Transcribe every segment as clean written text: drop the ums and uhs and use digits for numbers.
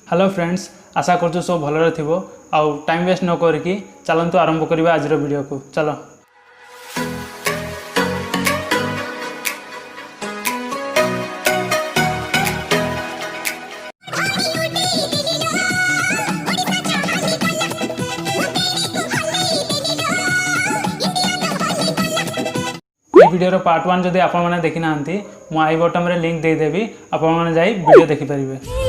Hello friends, आशा कर सब भलरे थो आउ टाइम वेस्ट न करके चलतु आरंभ करवा आज वीडियो को। चलो वीडियो पार्ट 1 जदि आपण मैंने देखी ना मु आई बटन में लिंक देदेवी आपण मैंने जाई वीडियो देखि परिबे।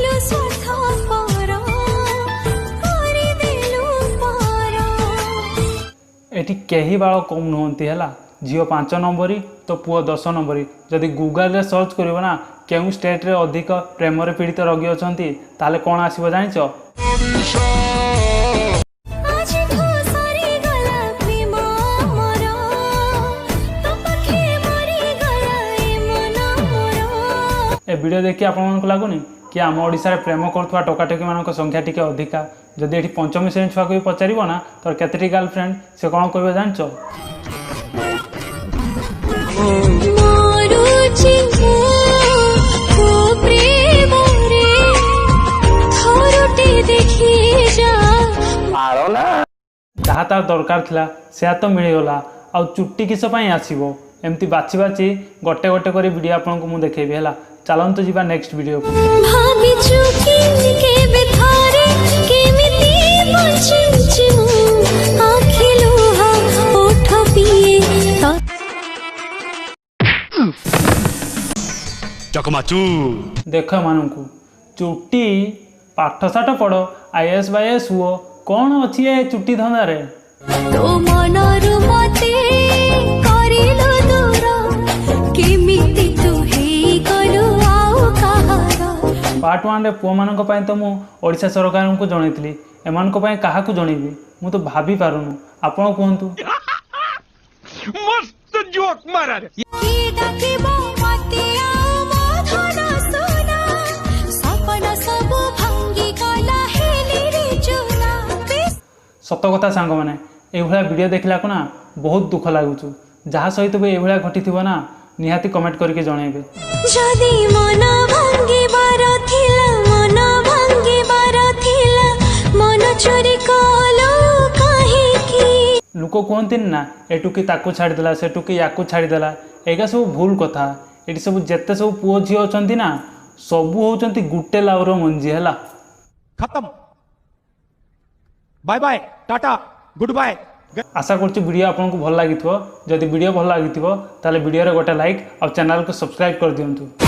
एटी कहीं बाल कम नुहति है झील 5 नंबरी तो पुओ 10 नंबरी। जदि गूगल रे सर्च करिवो ना केउ स्टेट रे अधिक प्रेम रे पीड़ित रोगी अछंती ताले कोन आसीबो जानिचो? ए वीडियो देखि आपन को लागुनी कि आम ओडिसा रे प्रेम करथुवा टोकाटोकी मानक संख्या टिके अधिका। जदि एठी पंचम श्रेणी छुआ को भी पचारिबो ना तोर केतेटी गर्लफ्रेंड से कोन कहबो जानचो? जहाँ तार दरकार थिला से तो मिलगला आ चुट्टी किस आसो एमती बाची बाची गोटे गोटे कर वीडियो आपन को मु देखेबी है। चलंतु जीवा नेक्स्ट वीडियो को। देख मानू चुट्टी पाठ साठ पढ़ आईएएस बाईएएस हुओ कौन अच्छी है चुट्टी धंदारे। पार्ट 1 रे पुओ मानक पय तो मु ओडिशा सरकार को जनैतली एमान को पय काहा को जणैबी मु तो भाभी पारुनु। आपण कहंतु। मस्त जोक मारा रे। सत कथा सांग मैंने ये वीडियो देखला को ना बहुत दुख लगुच। जहाँ सहित भी ये घटी थी ना निहाती कमेंट करके जनइबे। लोक कहते ना एटुकी ताकू छाड़देला सेटुकी याकू छाड़देला एगा सब भूल कथा। ये सब जिते सब पुओ झी अच्छा ना सबू होचंती गुटे लाउर मंजी है। खत्म bye bye tata goodbye. आशा करछि वीडियो आपको भल लगी। जदि वीडियो भल लगी ताले वीडियो रे गोटे लाइक और चैनल को सब्सक्राइब कर दियंतु।